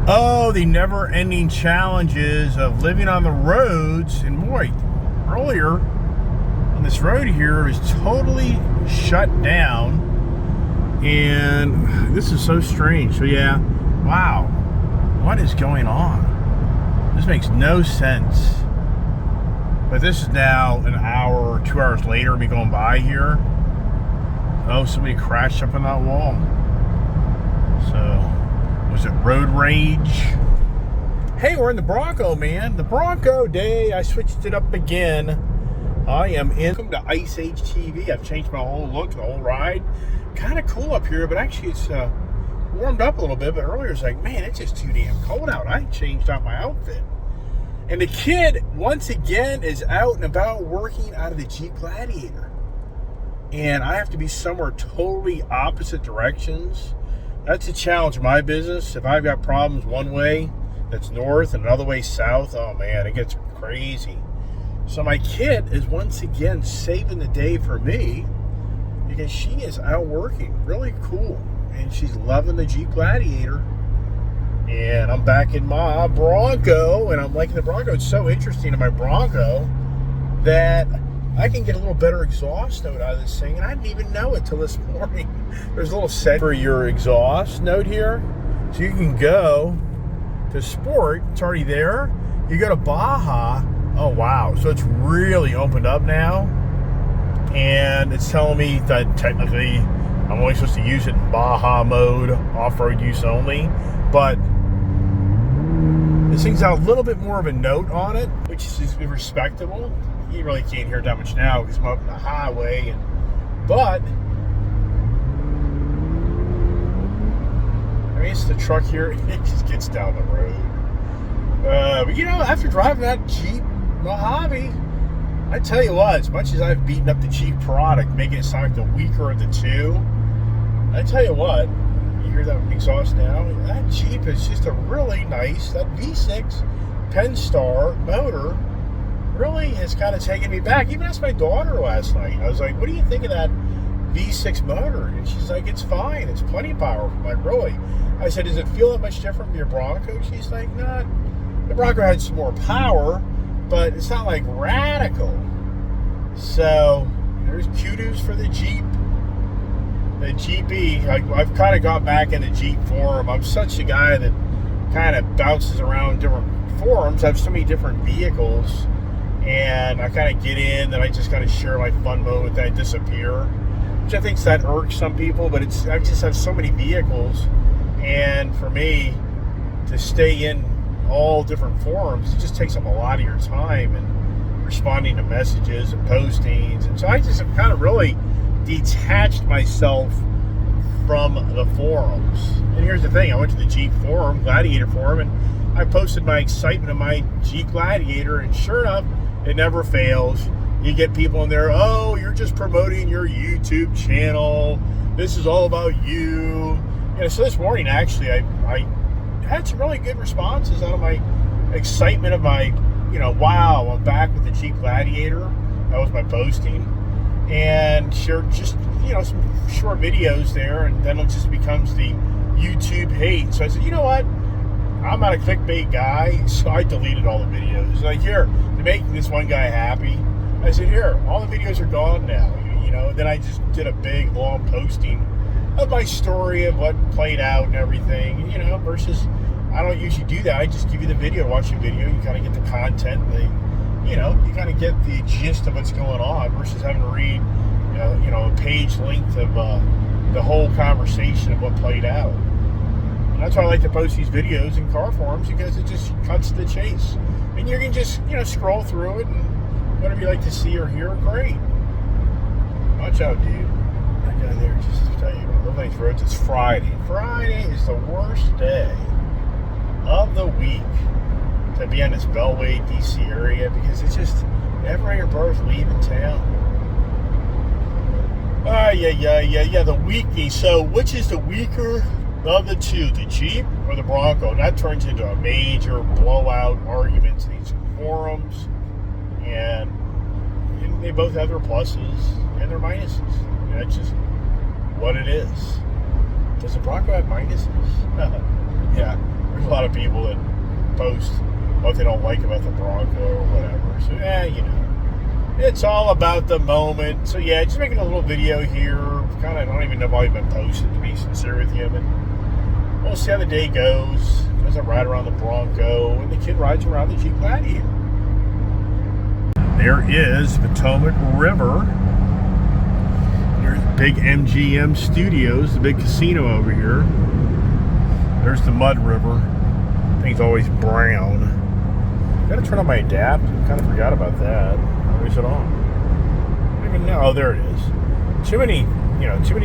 Oh, the never-ending challenges of living on the roads. And boy, earlier on this road here is totally shut down. And this is so strange. So yeah, wow. What is going on? This makes no sense. But this is now an hour or 2 hours later me going by here. Oh, somebody crashed up on that wall. So, was it road rage? Hey, we're in the Bronco, man. The Bronco day. I switched it up again. I am in. Welcome to Ice Age TV. I've changed my whole look, the whole ride. Kind of cool up here, but actually it's warmed up a little bit. But earlier it's like, man, it's just too damn cold out. I changed out my outfit. And the kid, once again, is out and about working out of the Jeep Gladiator. And I have to be somewhere totally opposite directions. That's a challenge in my business. If I've got problems one way that's north and another way south, oh man, it gets crazy. So my kid is once again saving the day for me because she is out working. Really cool. And she's loving the Jeep Gladiator. And I'm back in my Bronco, and I'm liking the Bronco. It's so interesting in my Bronco that I can get a little better exhaust note out of this thing, and I didn't even know it till this morning. There's a little set for your exhaust note here. So you can go to Sport. It's already there. You go to Baja. Oh, wow. So it's really opened up now. And it's telling me that technically I'm only supposed to use it in Baja mode, off-road use only. But this thing's got a little bit more of a note on it, which is respectable. You really can't hear it that much now because I'm up the highway. But I mean, it's the truck here. It just gets down the road. But you know, after driving that Jeep Mojave, I tell you what, as much as I've beaten up the Jeep product, making it sound like the weaker of the two, I tell you what, you hear that exhaust now? That Jeep is just a really nice, that V6 Pennstar motor really has kind of taken me back. Even asked my daughter last night. I was like, what do you think of that V6 motor? And she's like, it's fine. It's plenty powerful. I'm like, really? I said, does it feel that much different from your Bronco? She's like, not. The Bronco had some more power, but it's not like radical. So there's kudos for the Jeep. The GP, I've kind of got back in the Jeep forum. I'm such a guy that kind of bounces around different forums. I have so many different vehicles, and I kind of get in, then I just kind of share my fun mode, then I disappear, which I think that irks some people. But I just have so many vehicles, and for me to stay in all different forums, it just takes up a lot of your time and responding to messages and postings. And so I just have kind of really detached myself from the forums. And here's the thing, I went to the Jeep forum, Gladiator forum, and I posted my excitement of my Jeep Gladiator, and sure enough, it never fails. You get people in there, oh, you're just promoting your YouTube channel, this is all about you. So this morning actually I had some really good responses out of my excitement of my, wow, I'm back with the Jeep Gladiator. That was my posting. And shared just, some short videos there, and then it just becomes the YouTube hate. So I said, you know what? I'm not a clickbait guy, so I deleted all the videos. Like, here, to make this one guy happy, I said, here, all the videos are gone now. Then I just did a big, long posting of my story of what played out and everything, versus I don't usually do that. I just give you the video, watch the video, you kind of get the content, you kind of get the gist of what's going on versus having to read, a page length of the whole conversation of what played out. And that's why I like to post these videos in car forums, because it just cuts to the chase. And you can just, scroll through it, and whatever you like to see or hear, great. Watch out, dude. That guy there, just to tell you, Living's Roads, it's Friday. Friday is the worst day of the week to be on this Bellway, DC area, because it's just everybody and brothers leaving town. Yeah, the weakie. So which is the weaker of the two, the Jeep or the Bronco? And that turns into a major blowout argument in these forums, and they both have their pluses and their minuses. That's just what it is. Does the Bronco have minuses? Yeah. There's a lot of people that post what they don't like about the Bronco or whatever. So, you know, it's all about the moment. So, yeah, just making a little video here. Kind of, I don't even know if I've been posted, to be sincere with you, but we'll see how the day goes as I ride around the Bronco and the kid rides around the Jeep Gladiator. There is Potomac River. There's big MGM Studios, the big casino over here. There's the Mud River. Thing's always brown. Gotta turn on my adapter. Kind of forgot about that. Or is it on? I don't even know. Oh, there it is. Too many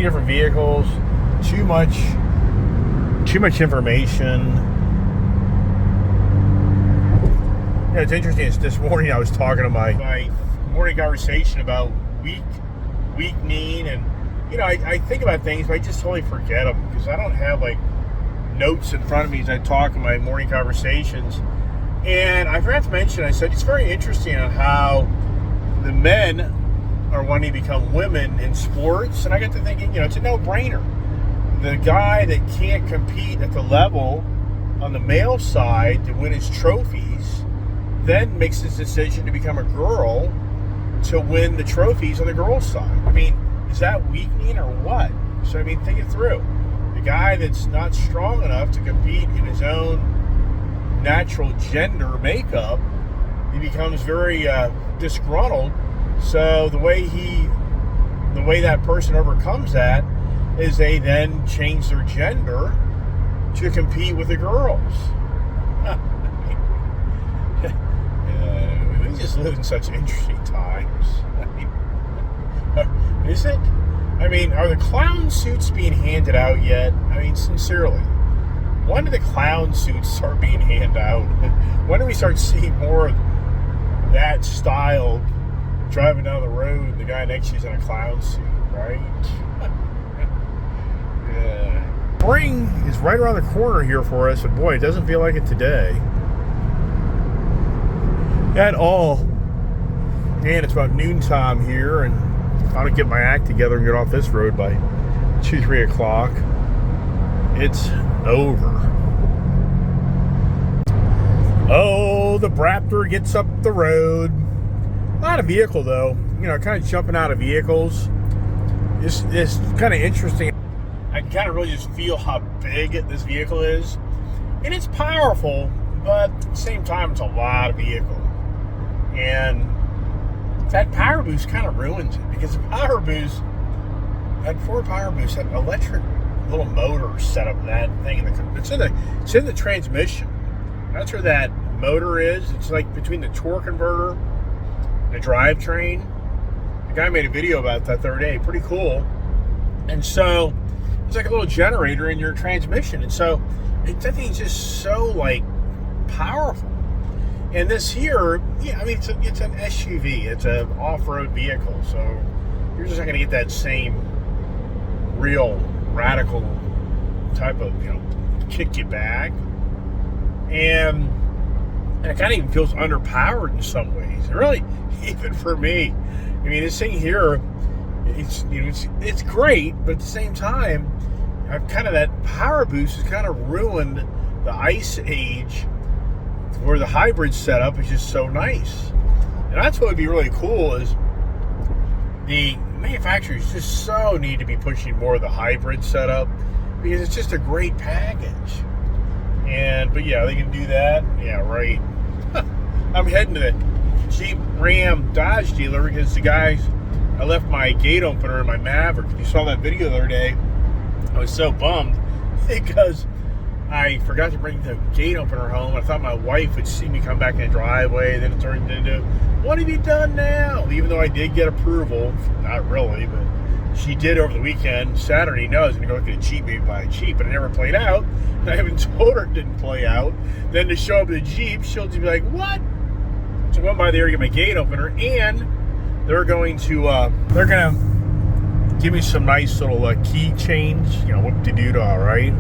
different vehicles. Too much information. Yeah, it's interesting. It's this morning I was talking to my morning conversation about weakening, and you know, I think about things, but I just totally forget them because I don't have like notes in front of me as I talk in my morning conversations. And I forgot to mention, I said it's very interesting on how the men are wanting to become women in sports, and I got to thinking, you know, it's a no-brainer. The guy that can't compete at the level on the male side to win his trophies then makes his decision to become a girl to win the trophies on the girls' side. I mean, is that weakening or what? So, I mean, think it through. The guy that's not strong enough to compete in his own natural gender makeup, he becomes very disgruntled. So the way that person overcomes that is they then change their gender to compete with the girls. We just live in such interesting times. Is it? I mean, are the clown suits being handed out yet? I mean, sincerely, when do the clown suits start being handed out? When do we start seeing more of that style driving down the road and the guy next to you's in a clown suit, right? Yeah. Spring is right around the corner here for us, and boy, it doesn't feel like it today at all. And it's about noontime here, and I don't get my act together and get off this road by 2-3 o'clock. It's over. Oh, the Braptor gets up the road. Not a vehicle, though. You know, kind of jumping out of vehicles. It's kind of interesting. I can kind of really just feel how big this vehicle is. And it's powerful, but at the same time, it's a lot of vehicle. And that power boost kind of ruins it, because the power boost, that Ford power boost, that electric little motor set up in that thing, it's in the transmission. That's where that motor is. It's like between the torque converter and the drivetrain. The guy made a video about that the other day. Pretty cool. And so it's like a little generator in your transmission. And so that thing's just so like powerful. And this here, yeah, I mean, it's an SUV. It's an off-road vehicle. So you're just not going to get that same real radical type of, you know, kick you back. And it kind of even feels underpowered in some ways. Really, even for me. I mean, this thing here, it's great, but at the same time, I've kind of, that power boost has kind of ruined the ice age, where the hybrid setup is just so nice. And that's what would be really cool, is the manufacturers just so need to be pushing more of the hybrid setup, because it's just a great package. But yeah, they can do that. Yeah, right. I'm heading to the Jeep Ram Dodge dealer because I left my gate opener in my Maverick. If you saw that video the other day, I was so bummed because I forgot to bring the gate opener home. I thought my wife would see me come back in the driveway. Then it turned into, what have you done now? Even though I did get approval, not really, but she did over the weekend. Saturday, no, I was going to go look at a Jeep, maybe buy a Jeep, but it never played out. And I haven't told her it didn't play out. Then to show up at the Jeep, she'll just be like, what? So I went by there to get my gate opener, and they're going to give me some nice little key change, you know, whoop-de-doo, all right.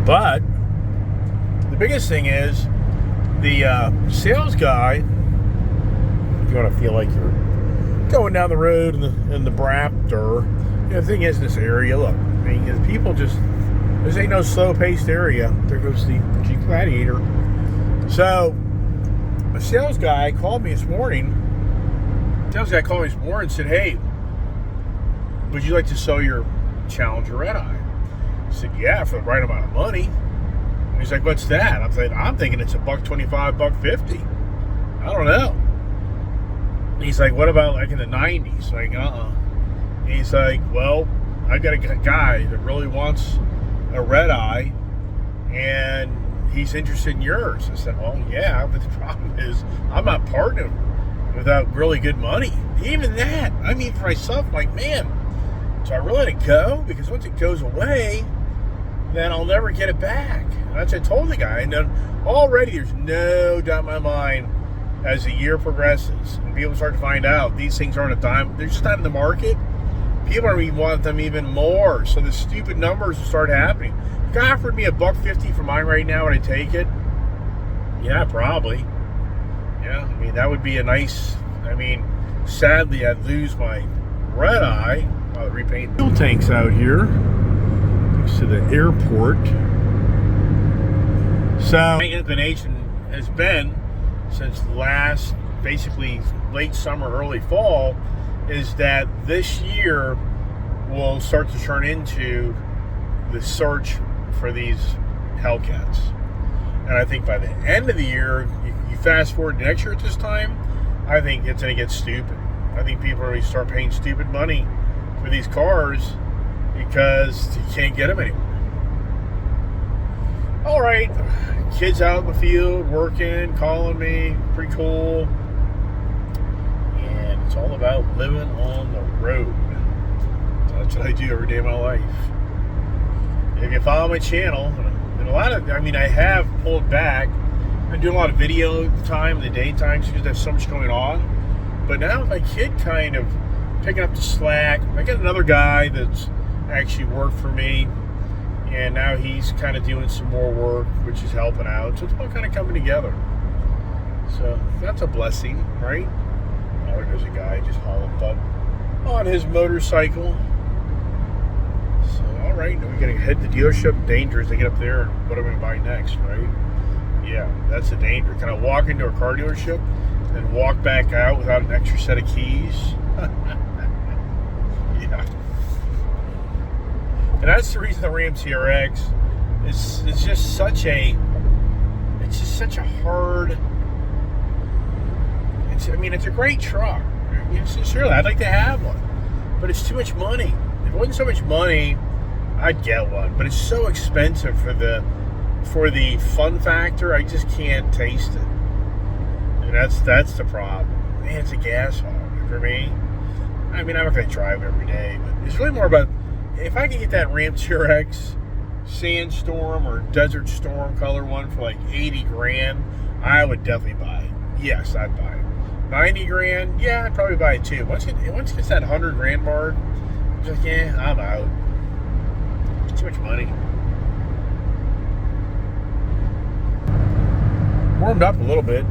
But the biggest thing is the sales guy, if you want to feel like you're going down the road in the Braptor, you know, the thing is, in this area, look, I mean, people just This ain't no slow-paced area. There goes the Jeep Gladiator. So, a sales guy called me this morning. And said, hey, would you like to sell your Challenger Red Eye? I said, yeah, for the right amount of money. And he's like, what's that? I'm thinking it's $125, $150. I don't know. And he's like, what about like in the 90s? Like, And he's like, well, I got a guy that really wants a Red Eye, and he's interested in yours. I said, well, yeah, but the problem is I'm not partnering without really good money. Even that, I mean, for myself, I'm like, man, so I really let it go? Because once it goes away, then I'll never get it back. And that's what I told the guy. And then already there's no doubt in my mind, as the year progresses and people start to find out these things aren't a dime, they're just not in the market, people are even want them even more. So the stupid numbers will start happening. If the guy offered me $150 for mine right now, would I take it? Yeah, probably. Yeah, I mean, that would be a nice, I mean, sadly, I'd lose my Red Eye. I'll repaint fuel tanks out here next to the airport. So my inclination has been, since last, basically late summer, early fall, is that this year will start to turn into the search for these Hellcats. And I think by the end of the year, you fast forward to next year at this time, I think it's going to get stupid. I think people are going to start paying stupid money for these cars because you can't get them anymore. All right, kids out in the field, working, calling me, pretty cool. And it's all about living on the road. So that's what I do every day of my life. If you follow my channel, and a lot of, I mean, I have pulled back. I'm doing a lot of video time in the daytime because there's so much going on. But now with my kid kind of picking up the slack, I got another guy that's actually worked for me. And now he's kind of doing some more work, which is helping out. So it's all kind of coming together. So that's a blessing, right? Oh, there's a guy just hauling butt on his motorcycle. So, all right, now we got to head to the dealership. Dangerous to get up there. What are we going to buy next, right? Yeah, that's the danger. Kind of walk into a car dealership and walk back out without an extra set of keys. Yeah. And that's the reason the Ram TRX is just such a, it's just such a hard, it's a great truck. I mean, sincerely, I'd like to have one, but it's too much money. If it wasn't so much money, I'd get one, but it's so expensive for the fun factor. I just can't taste it, and that's the problem. Man, it's a gas hog for me. I mean, I'm not going to drive every day, but it's really more about, if I could get that Ram TRX Sandstorm or Desert Storm color one for like 80 grand, I would definitely buy it. Yes, I'd buy it. 90 grand, yeah, I'd probably buy it too. Once it gets that 100 grand mark, I'm just like, yeah, I'm out. It's too much money. Warmed up a little bit.